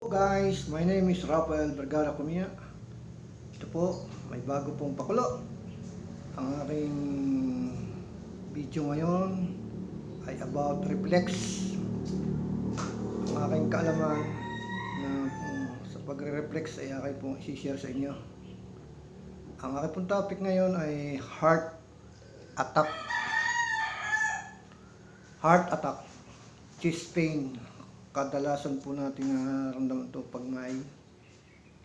Guys, my name is Rafael Vergara Cumia. Ito po, may bago pong pakulo. Ang aking video ngayon ay about reflex. Ang aking kaalaman na sa pagre-reflex ay aking pong isi-share sa inyo. Ang aking pong topic ngayon ay heart attack. Heart attack, chest pain. Kadalasan po natin nararamdaman ito pag may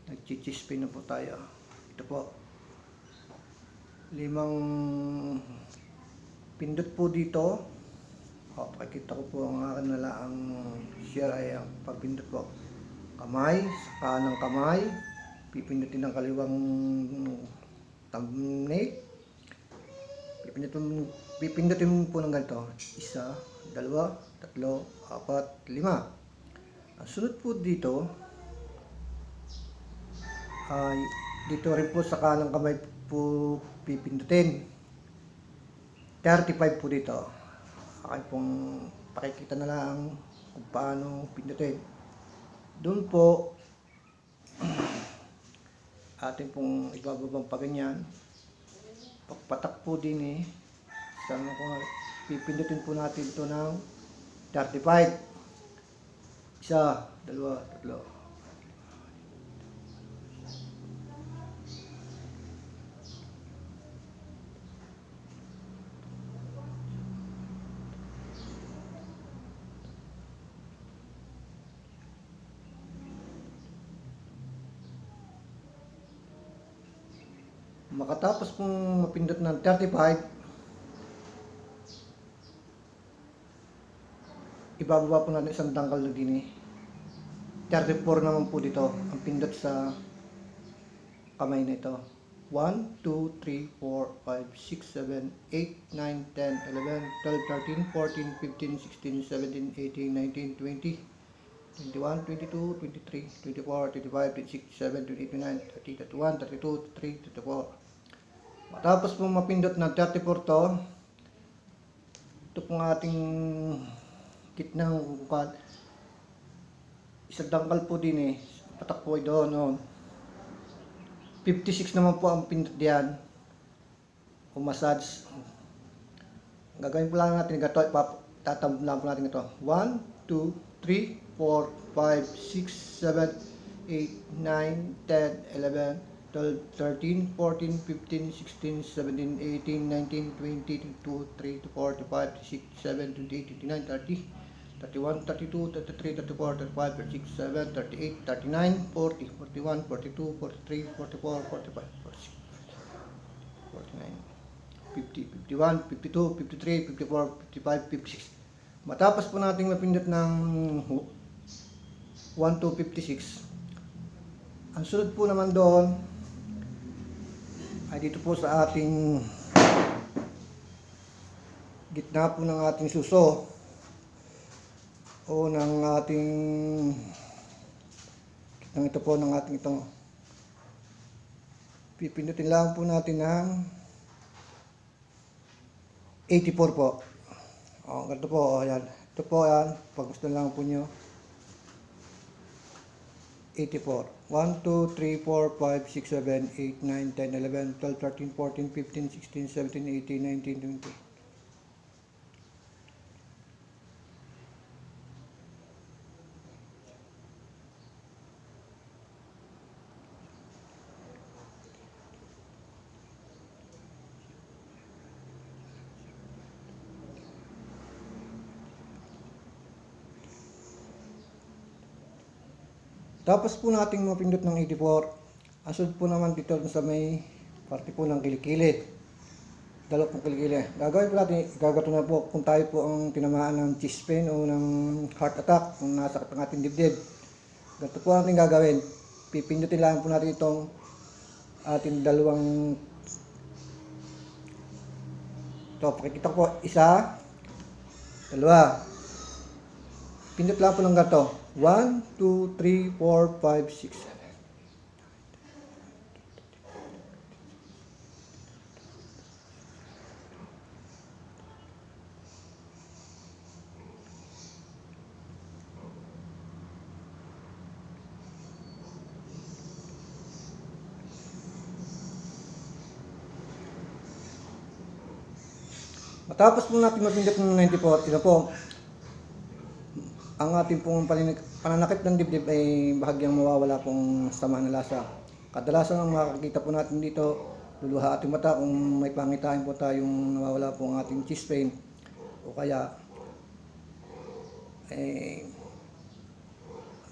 nag-chest pain na po tayo. Ito po, 5 pindot po dito. Pakikita ko po ang akin na lang share ay ang pagpindot po. Kamay, sa kanang kamay, pipindutin ng kaliwang thumbnail. Pipindutin po ng ganito. 1, 2, 3, 4, 5. Ang sunod po dito ay dito rin po sa kanang kamay po pipindutin. 35 po dito. Akin pong pakikita na lang kung paano pindutin. Doon po atin pong ibababang pa ganyan. Pagpatak po din sana ko pipindutin po natin ito ng 35. 1, 2, 3. Makatapos pong mapindot ng 35, ibababa po natin isang dangkal na din 34 naman po dito ang pindot sa kamay na ito. 1, 2, 3, 4, 5, 6, 7, 8, 9, 10, 11, 12, 13, 14, 15, 16, 17, 18, 19, 20, 21, 22, 23, 24, 25, 26, 27, 28, 29, 30, 31, 32, 33, 34. Matapos po mapindot ng 34 to, ito pong ating gitnang isang dangkal po din patak po doon. 56 naman po ang pindot diyan o massage. Gagawin po lang natin ito, tatambulan po natin ito. 1, 2, 3, 4, 5, 6, 7, 8, 9, 10, 11, 12, 13, 14, 15, 16, 17, 18, 19, 20, 22, 23, 24, 25, 26, 27, 28, 29, 30, 31, 32, 33, 34, 35, 36, 37, 38, 39, 40, 41, 42, 43, 44, 45, 46, 49, 50, 51, 52, 53, 54, 55, 56. Matapos po nating mapindot ng 1 to 56, ang sunod po naman doon ay dito po sa ating gitna po ng ating suso o ng ating gitnang ito po ng ating ito. Pipindutin lang po natin ng 84 po. Ganito po, ayan. Ito po, ayan. Pag gusto lang po nyo. 84. 1, 2, 3, 4, 5, 6, 7, 8, 9, 10, 11, 12, 13, 14, 15, 16, 17, 18, 19, 20. Tapos po nating mapindot ng 84. Asod po naman dito sa may parte po ng kilikili. Dalawa pong kilikili. Gagawin po natin, gagato na po kung tayo po ang tinamaan ng chest pain o ng heart attack, kung nasakit ang ating dibdib. Ganito po natin gagawin. Pipindutin lang po natin itong ating dalawang ito, pakikita ko po. 1, 2. Pindot lang po ng ganito. 1, 2, 3, 4, 5, 6, 7. Matapos po natin mapindot ng 94, ito po, ang ating pong pananakit ng dibdib ay bahagyang mawawala pong sama na lasa. Kadalasan ang makikita po natin dito, luluha ating mata kung may pangitain po tayong nawawala po ang ating chest pain o kaya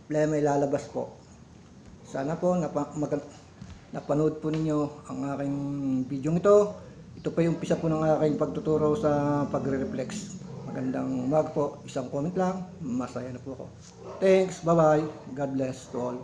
problema ay lalabas po. Sana po napanood po ninyo ang aking video ito. Ito pa yung umpisa po ng aking pagtuturo sa pagre-reflex. Magandang umaga po. Isang comment lang, masaya na po ako. Thanks, bye-bye. God bless to all.